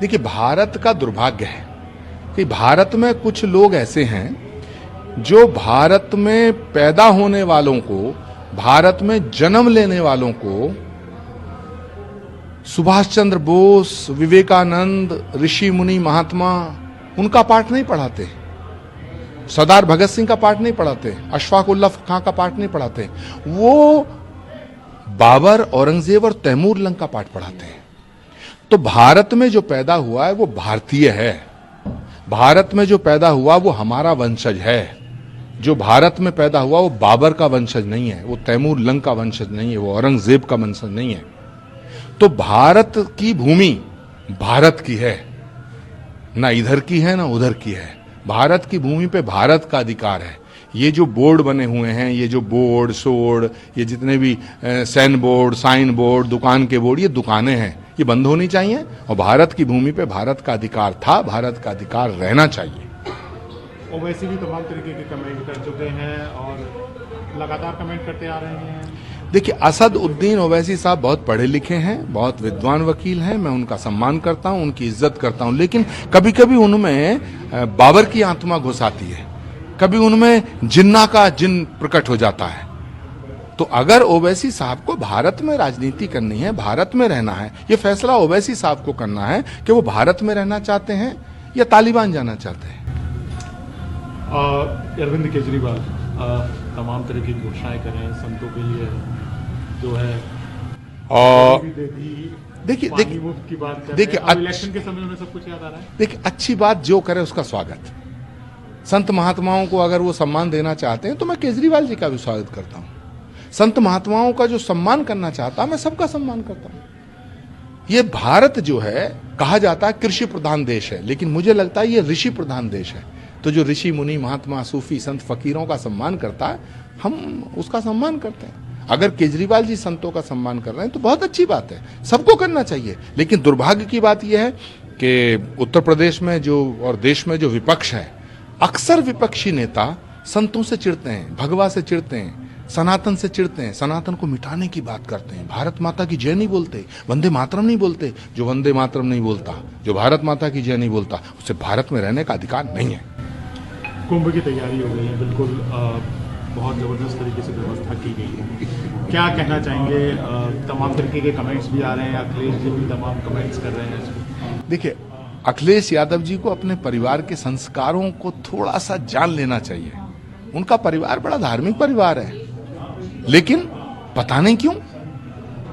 देखिए, भारत का दुर्भाग्य है कि भारत में कुछ लोग ऐसे हैं जो भारत में पैदा होने वालों को, भारत में जन्म लेने वालों को सुभाष चंद्र बोस, विवेकानंद, ऋषि मुनि, महात्मा, उनका पाठ नहीं पढ़ाते, सरदार भगत सिंह का पाठ नहीं पढ़ाते, अशफाक उल्लाह खां का पाठ नहीं पढ़ाते। वो बाबर, औरंगजेब और तैमूर लंग का पाठ पढ़ाते हैं। तो भारत में जो पैदा हुआ है वो भारतीय है। भारत में जो पैदा हुआ वो हमारा वंशज है। जो भारत में पैदा हुआ वो बाबर का वंशज नहीं है, वो तैमूर लंग का वंशज नहीं है, वो औरंगजेब का वंशज नहीं है। तो भारत की भूमि भारत की है, ना इधर की है ना उधर की है। भारत की भूमि पे भारत का अधिकार है। ये जो बोर्ड बने हुए हैं, ये जो बोर्ड सोर्ड, ये जितने भी सैन बोर्ड, साइन बोर्ड, दुकान के बोर्ड, ये दुकानें हैं, ये बंद होनी चाहिए। और भारत की भूमि पे भारत का अधिकार था, भारत का अधिकार रहना चाहिए। ओवैसी भी तमाम तरीके के कमेंट कर चुके हैं और लगातार कमेंट करते आ रहे हैं। देखिए, असद उद्दीन ओवैसी साहब बहुत पढ़े लिखे हैं, बहुत विद्वान वकील हैं, मैं उनका सम्मान करता हूं, उनकी इज्जत करता हूं, लेकिन कभी कभी उनमें बाबर की आत्मा घुस आती है, कभी उनमें जिन्ना का जिन प्रकट हो जाता है। तो अगर ओवैसी साहब को भारत में राजनीति करनी है, भारत में रहना है, ये फैसला ओवैसी साहब को करना है कि वो भारत में रहना चाहते हैं या तालिबान जाना चाहते हैं। अरविंद केजरीवाल तमाम तरह की घोषणाएं करें संतों के लिए, जो है और देखिए की बात देखिए, इलेक्शन के समय में सब कुछ याद आ रहा है। देखिए, अच्छी बात जो करे उसका स्वागत। संत महात्माओं को अगर वो सम्मान देना चाहते हैं तो मैं केजरीवाल जी का भी स्वागत करता हूं। संत महात्माओं का जो सम्मान करना चाहता, मैं सबका सम्मान करता हूं। ये भारत जो है, कहा जाता है कृषि प्रधान देश है, लेकिन मुझे लगता है ये ऋषि प्रधान देश है। तो जो ऋषि मुनि, महात्मा, सूफी, संत, फकीरों का सम्मान करता है, हम उसका सम्मान करते हैं। अगर केजरीवाल जी संतों का सम्मान कर रहे हैं तो बहुत अच्छी बात है, सबको करना चाहिए। लेकिन दुर्भाग्य की बात यह है कि उत्तर प्रदेश में जो और देश में जो विपक्ष है, अक्सर विपक्षी नेता संतों से चिढ़ते हैं, भगवा से चिढ़ते हैं, सनातन से चिढ़ते हैं, सनातन को मिटाने की बात करते हैं, भारत माता की जय नहीं बोलते, वंदे मातरम नहीं बोलते। जो वंदे मातरम नहीं बोलता, जो भारत माता की जय नहीं बोलता, उसे भारत में रहने का अधिकार नहीं है। कुंभ की तैयारी हो गई है, बिल्कुल बहुत ज़बरदस्त तरीके से व्यवस्था की गई है। क्या कहना चाहेंगे? तमाम तरीके के कमेंट्स भी आ रहे हैं, अखिलेश जी भी तमाम कमेंट्स कर रहे हैं। देखिए, अखिलेश यादव जी को अपने परिवार के संस्कारों को थोड़ा सा जान लेना चाहिए। उनका परिवार बड़ा धार्मिक परिवार है, लेकिन पता नहीं क्यों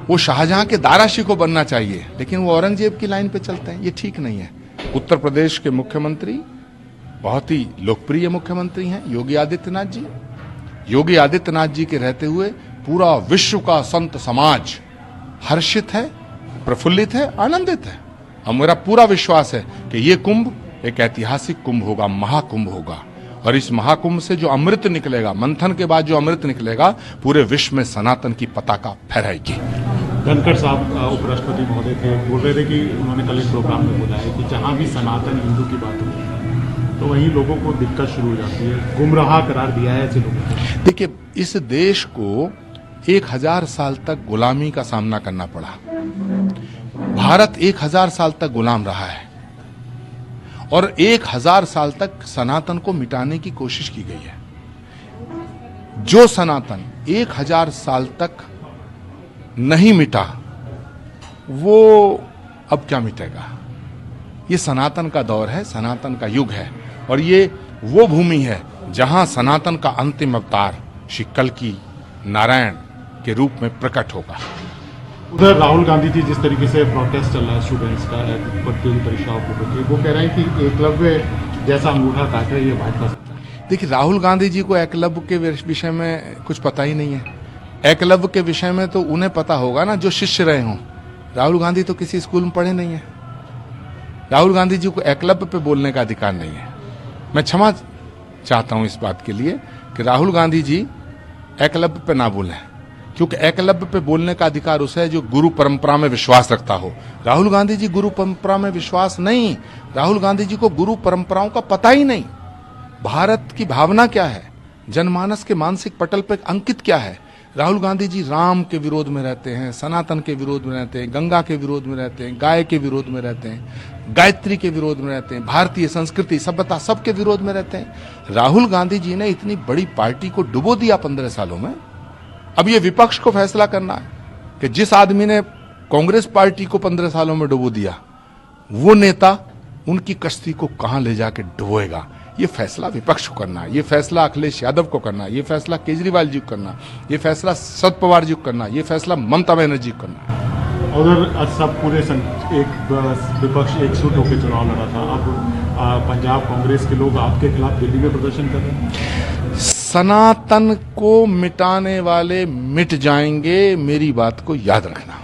वो शाहजहां के दाराशी को बनना चाहिए, लेकिन वो औरंगजेब की लाइन पे चलते हैं। ये ठीक नहीं है। उत्तर प्रदेश के मुख्यमंत्री बहुत ही लोकप्रिय मुख्यमंत्री हैं, योगी आदित्यनाथ जी। योगी आदित्यनाथ जी के रहते हुए पूरा विश्व का संत समाज हर्षित है, प्रफुल्लित है, आनंदित है। और मेरा पूरा विश्वास है कि ये कुंभ एक ऐतिहासिक कुंभ होगा, महाकुंभ होगा। और इस महाकुंभ से जो अमृत निकलेगा, मंथन के बाद जो अमृत निकलेगा, पूरे विश्व में सनातन की पताका फहराएगी। धनखड़ साहब उपराष्ट्रपति महोदय थे, बोल रहे थे कि उन्होंने कल एक प्रोग्राम में बोला है कि जहां भी सनातन हिंदू की बात होती है तो वहीं लोगों को दिक्कत शुरू हो जाती है, गुमराह करार दिया है ऐसे लोगों को। देखिए, इस देश को 1000 साल तक गुलामी का सामना करना पड़ा। भारत 1000 साल तक गुलाम रहा है और 1000 साल तक सनातन को मिटाने की कोशिश की गई है। जो सनातन 1000 साल तक नहीं मिटा, वो अब क्या मिटेगा? ये सनातन का दौर है, सनातन का युग है, और ये वो भूमि है जहां सनातन का अंतिम अवतार श्री कल्कि नारायण के रूप में प्रकट होगा। उधर राहुल गांधी जी जिस तरीके से प्रोटेस्ट चल रहा है स्टूडेंट्स का प्रतियोगी परीक्षाओं को लेकर, वो कह रहे हैं कि एकलव्य जैसा अंगूठा काट है ये भाजपा सरकार। देखिए, राहुल गांधी जी को एकलव्य के विषय में कुछ पता ही नहीं है। एकलव्य के विषय में तो उन्हें पता होगा ना, जो शिष्य रहे हों। राहुल गांधी तो किसी स्कूल में पढ़े नहीं है। राहुल गांधी जी को एकलव्य पे बोलने का अधिकार नहीं है। मैं क्षमा चाहता हूं इस बात के लिए कि राहुल गांधी जी एकलव्य पे ना बोलें, क्योंकि एकलव्य पे बोलने का अधिकार उसे है जो गुरु परंपरा में विश्वास रखता हो। राहुल गांधी जी गुरु परंपरा में विश्वास नहीं, राहुल गांधी जी को गुरु परंपराओं का पता ही नहीं। भारत की भावना क्या है, जनमानस के मानसिक पटल पर अंकित क्या है, राहुल गांधी जी राम के विरोध में रहते हैं, सनातन के विरोध में रहते हैं, गंगा के विरोध में रहते हैं, गाय के विरोध में रहते हैं, गायत्री के विरोध में रहते हैं, भारतीय संस्कृति सभ्यता सबके विरोध में रहते हैं। राहुल गांधी जी ने इतनी बड़ी पार्टी को डुबो दिया 15 सालों में। अब ये विपक्ष को फैसला करना है कि जिस आदमी ने कांग्रेस पार्टी को 15 सालों में डुबो दिया, वो नेता उनकी कश्ती को कहां ले जाके डुबोएगा, ये फैसला विपक्ष को करना है, ये फैसला अखिलेश यादव को करना है, ये फैसला केजरीवाल जी को करना, ये फैसला शरद पवार जी को करना, ये फैसला ममता बनर्जी को करना। उधर सब पूरे एक विपक्ष एकजुट होकर चुनाव लड़ा था, अब पंजाब कांग्रेस के लोग आपके खिलाफ दिल्ली में प्रदर्शन कर रहे हैं। सनातन को मिटाने वाले मिट जाएंगे, मेरी बात को याद रखना।